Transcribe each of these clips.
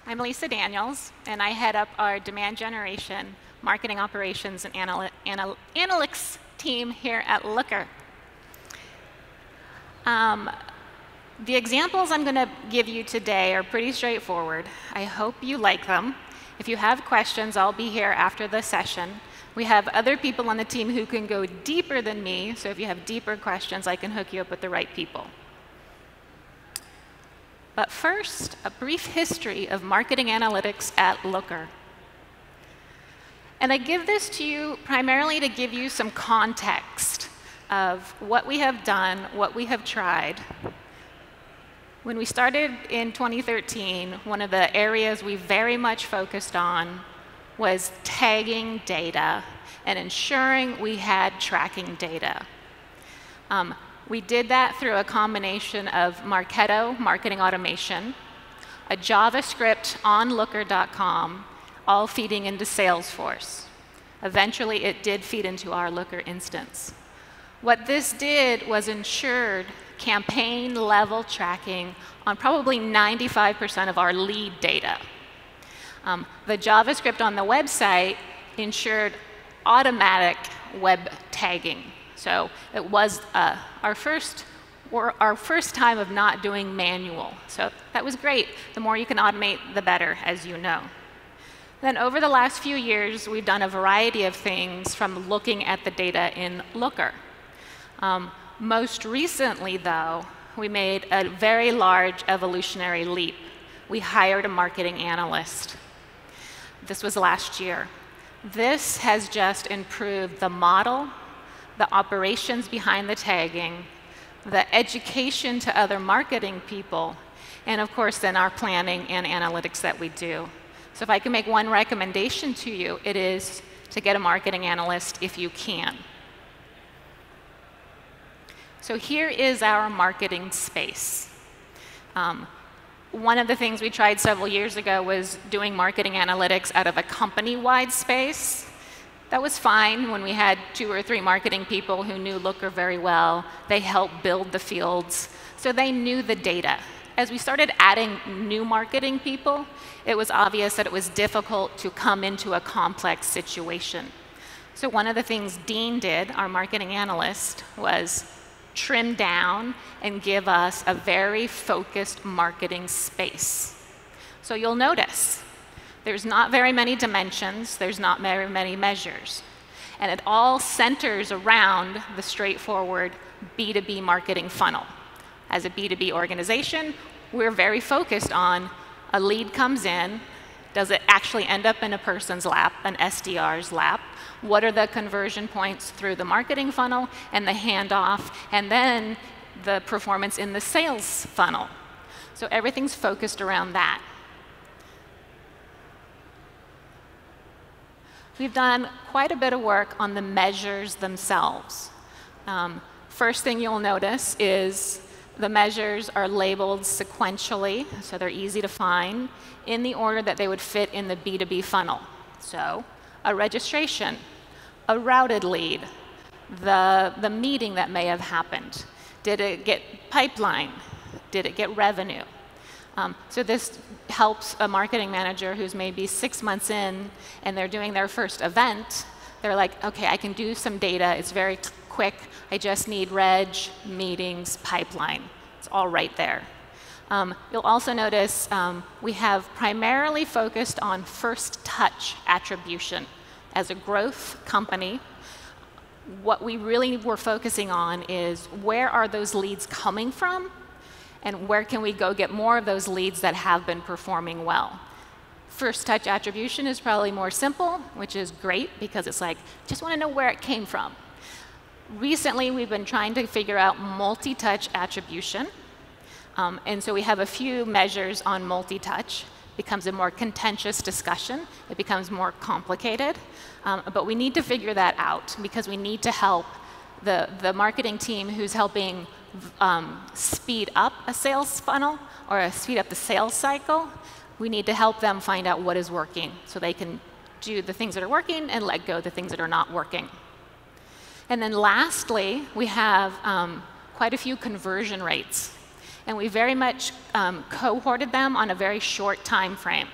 I'm Lissa Daniels, and I head up our demand generation, marketing operations, and analytics team here at Looker. The examples I'm going to give you today are pretty straightforward. I hope you like them. If you have questions, I'll be here after the session. We have other people on the team who can go deeper than me, so if you have deeper questions, I can hook you up with the right people. But first, a brief history of marketing analytics at Looker. And I give this to you primarily to give you some context of what we have done, what we have tried. When we started in 2013, one of the areas we very much focused on was tagging data and ensuring we had tracking data. We did that through a combination of Marketo, marketing automation, a JavaScript on Looker.com, all feeding into Salesforce. Eventually, it did feed into our Looker instance. What this did was ensured campaign-level tracking on probably 95% of our lead data. The JavaScript on the website ensured automatic web tagging. So it was our first time of not doing manual. So that was great. The more you can automate, the better, as you know. Then over the last few years, we've done a variety of things from looking at the data in Looker. Most recently, though, we made a very large evolutionary leap. We hired a marketing analyst. This was last year. This has just improved the model, the operations behind the tagging, the education to other marketing people, and of course then our planning and analytics that we do. So if I can make one recommendation to you, it is to get a marketing analyst if you can. So here is our marketing space. One of the things we tried several years ago was doing marketing analytics out of a company-wide space. That was fine when we had 2 or 3 marketing people who knew Looker very well. They helped build the fields, so they knew the data. As we started adding new marketing people, it was obvious that it was difficult to come into a complex situation. So one of the things Dean did, our marketing analyst, was trim down and give us a very focused marketing space. So you'll notice there's not very many dimensions, there's not very many measures. And it all centers around the straightforward B2B marketing funnel. As a B2B organization, we're very focused on a lead comes in, does it actually end up in a person's lap, an SDR's lap? What are the conversion points through the marketing funnel and the handoff, and then the performance in the sales funnel? So everything's focused around that. We've done quite a bit of work on the measures themselves. First thing you'll notice is the measures are labeled sequentially, so they're easy to find, in the order that they would fit in the B2B funnel. So a registration, a routed lead, the meeting that may have happened. Did it get pipeline? Did it get revenue? So this helps a marketing manager who's maybe 6 months in and they're doing their first event. They're like, okay, I can do some data. It's very quick. I just need reg, meetings, pipeline. It's all right there. You'll also notice we have primarily focused on first touch attribution. As a growth company, what we really were focusing on is where are those leads coming from? And where can we go get more of those leads that have been performing well? First touch attribution is probably more simple, which is great because it's like, just want to know where it came from. Recently, we've been trying to figure out multi-touch attribution. And so we have a few measures on multi-touch. It becomes a more contentious discussion. It becomes more complicated. But we need to figure that out because we need to help the marketing team who's helping speed up a sales funnel or speed up the sales cycle. We need to help them find out what is working so they can do the things that are working and let go of the things that are not working. And then lastly, we have quite a few conversion rates. And we very much cohorted them on a very short time frame.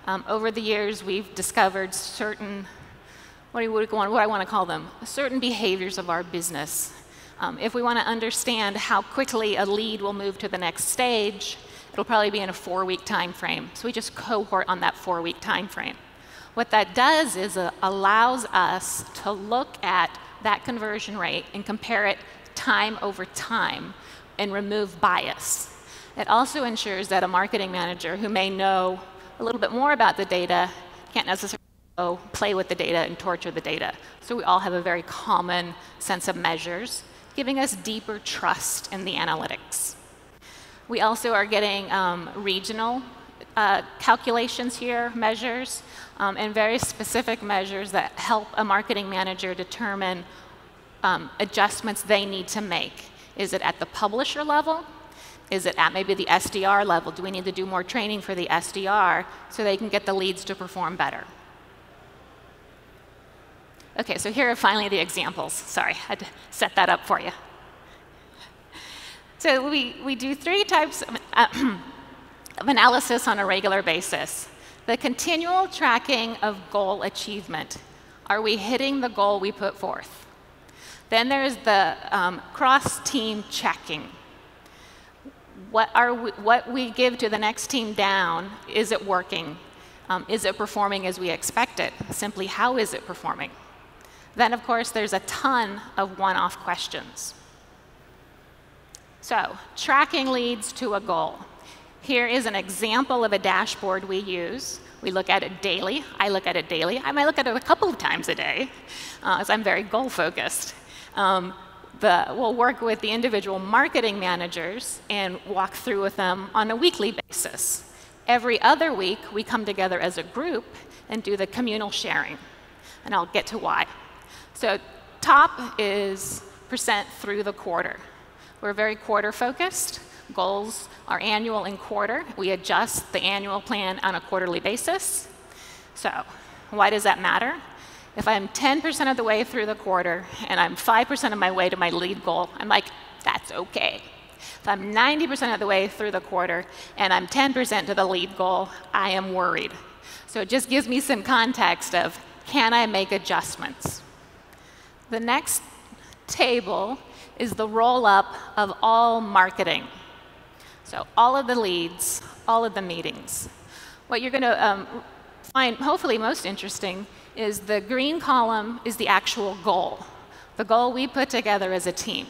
Over the years, we've discovered certain, what I want to call them, certain behaviors of our business. If we want to understand how quickly a lead will move to the next stage, it'll probably be in a 4-week time frame. So we just cohort on that 4-week time frame. What that does is it allows us to look at that conversion rate and compare it time over time and remove bias. It also ensures that a marketing manager who may know a little bit more about the data can't necessarily go play with the data and torture the data. So we all have a very common sense of measures, giving us deeper trust in the analytics. We also are getting regional calculations here, measures, and very specific measures that help a marketing manager determine adjustments they need to make. Is it at the publisher level? Is it at maybe the SDR level? Do we need to do more training for the SDR so they can get the leads to perform better? OK, so here are finally the examples. Sorry, I had to set that up for you. So we do 3 types of analysis on a regular basis. The continual tracking of goal achievement. Are we hitting the goal we put forth? Then there's the cross-team checking. What we give to the next team down, is it working? Is it performing as we expect it? Simply, how is it performing? Then, of course, there's a ton of one-off questions. So, tracking leads to a goal. Here is an example of a dashboard we use. We look at it daily. I look at it daily. I might look at it a couple of times a day, as I'm very goal-focused. We'll work with the individual marketing managers and walk through with them on a weekly basis. Every other week, we come together as a group and do the communal sharing. And I'll get to why. So top is percent through the quarter. We're very quarter-focused. Goals are annual and quarter. We adjust the annual plan on a quarterly basis. So why does that matter? If I'm 10% of the way through the quarter and I'm 5% of my way to my lead goal, I'm like, that's OK. If I'm 90% of the way through the quarter and I'm 10% to the lead goal, I am worried. So it just gives me some context of, can I make adjustments? The next table is the roll-up of all marketing. So all of the leads, all of the meetings. What you're going to find hopefully most interesting is the green column is the actual goal, the goal we put together as a team.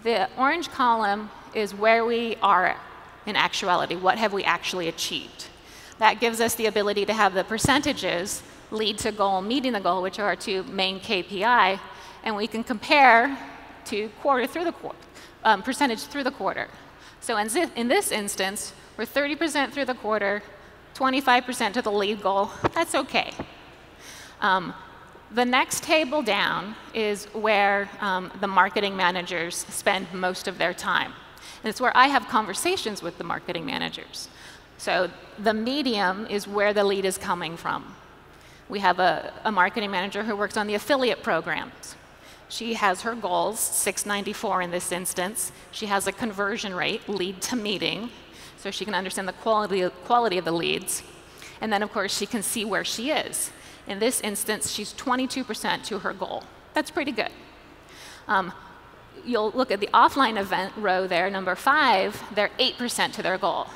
The orange column is where we are in actuality. What have we actually achieved? That gives us the ability to have the percentages, lead to goal, meeting the goal, which are our 2 main KPI, and we can compare to quarter through the quarter, percentage through the quarter. So in this instance, we're 30% through the quarter, 25% to the lead goal. That's OK. The next table down is where the marketing managers spend most of their time. And it's where I have conversations with the marketing managers. So the medium is where the lead is coming from. We have a marketing manager who works on the affiliate programs. She has her goals, 694 in this instance. She has a conversion rate, lead to meeting, so she can understand the quality of the leads. And then, of course, she can see where she is. In this instance, she's 22% to her goal. That's pretty good. You'll look at the offline event row there, number 5, they're 8% to their goal.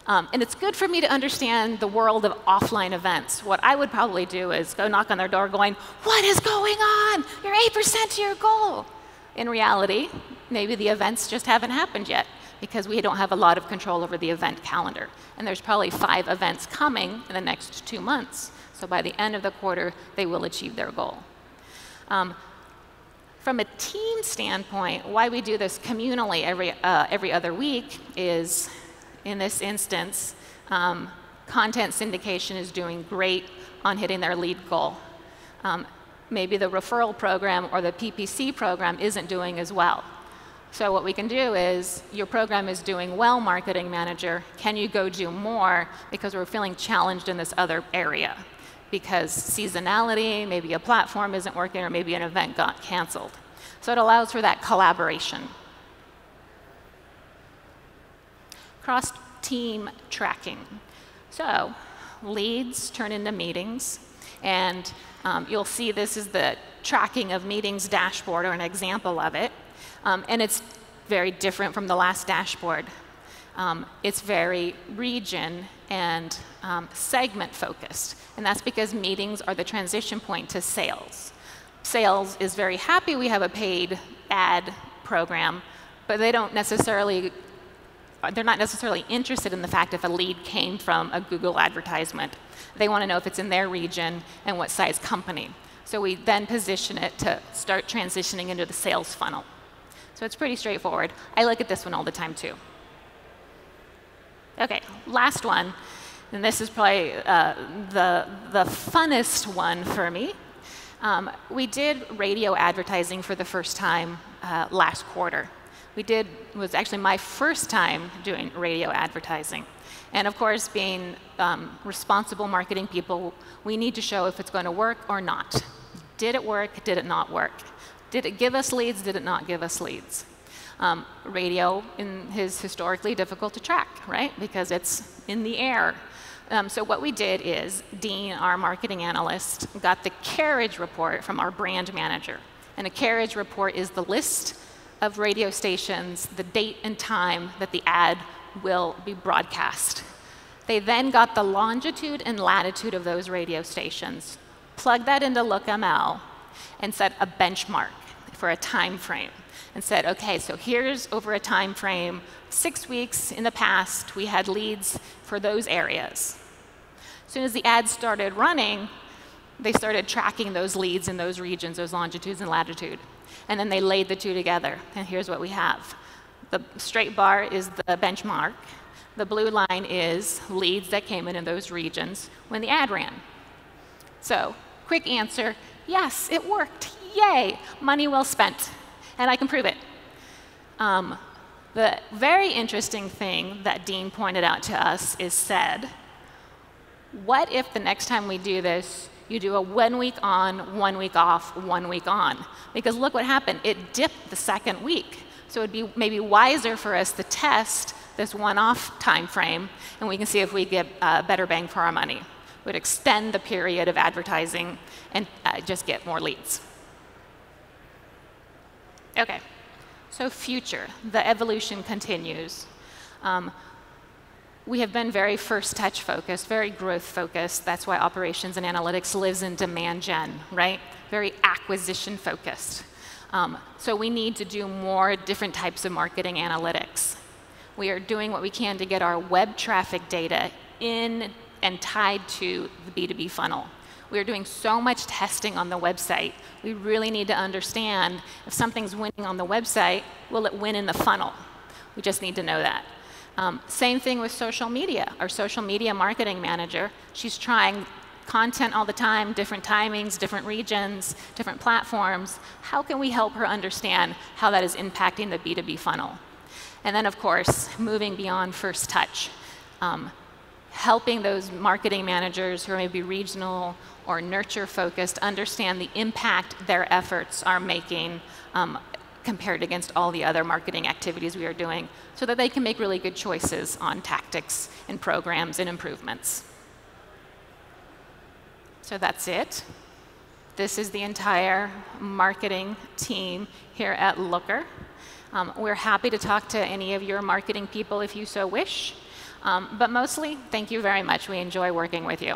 And it's good for me to understand the world of offline events. What I would probably do is go knock on their door going, what is going on? You're 8% to your goal. In reality, maybe the events just haven't happened yet because we don't have a lot of control over the event calendar. And there's probably 5 events coming in the next 2 months. So by the end of the quarter, they will achieve their goal. From a team standpoint, why we do this communally every other week is, in this instance, content syndication is doing great on hitting their lead goal. Maybe the referral program or the PPC program isn't doing as well. So what we can do is, your program is doing well, marketing manager. Can you go do more? Because we're feeling challenged in this other area. Because seasonality, maybe a platform isn't working, or maybe an event got canceled. So it allows for that collaboration. Cross-team tracking. So leads turn into meetings, and you'll see this is the tracking of meetings dashboard, or an example of it. And it's very different from the last dashboard. It's very region and segment focused, and that's because meetings are the transition point to sales. Sales is very happy we have a paid ad program, but they're not necessarily interested in the fact if a lead came from a Google advertisement. They want to know if it's in their region and what size company. So we then position it to start transitioning into the sales funnel. So it's pretty straightforward. I look at this one all the time too. Okay, last one, and this is probably the funnest one for me. We did radio advertising for the first time last quarter. It was actually my first time doing radio advertising. And of course, being responsible marketing people, we need to show if it's going to work or not. Did it work? Did it not work? Did it give us leads? Did it not give us leads? Radio is historically difficult to track, right? Because it's in the air. So what we did is Dean, our marketing analyst, got the carriage report from our brand manager. And a carriage report is the list of radio stations, the date and time that the ad will be broadcast. They then got the longitude and latitude of those radio stations, plugged that into LookML, and set a benchmark for a time frame. And said, okay, so here's over a time frame, 6 weeks in the past, we had leads for those areas. As soon as the ads started running, they started tracking those leads in those regions, those longitudes and latitude. And then they laid the two together, and here's what we have. The straight bar is the benchmark. The blue line is leads that came in those regions when the ad ran. So, quick answer, yes, it worked. Yay, money well spent. And I can prove it. The very interesting thing that Dean pointed out to us is what if the next time we do this, you do a 1 week on, 1 week off, 1 week on? Because look what happened. It dipped the second week. So it'd be maybe wiser for us to test this one-off time frame, and we can see if we get better bang for our money. It would extend the period of advertising and just get more leads. Okay, so future, the evolution continues. We have been very first touch focused, very growth focused. That's why operations and analytics lives in demand gen, right? Very acquisition focused. So we need to do more different types of marketing analytics. We are doing what we can to get our web traffic data in and tied to the B2B funnel. We are doing so much testing on the website. We really need to understand if something's winning on the website, will it win in the funnel? We just need to know that. Same thing with social media. Our social media marketing manager, she's trying content all the time, different timings, different regions, different platforms. How can we help her understand how that is impacting the B2B funnel? And then, of course, moving beyond first touch. Helping those marketing managers who are maybe regional or nurture focused understand the impact their efforts are making compared against all the other marketing activities we are doing, so that they can make really good choices on tactics and programs and improvements. So that's it. This is the entire marketing team here at Looker. We're happy to talk to any of your marketing people if you so wish. But mostly, thank you very much. We enjoy working with you.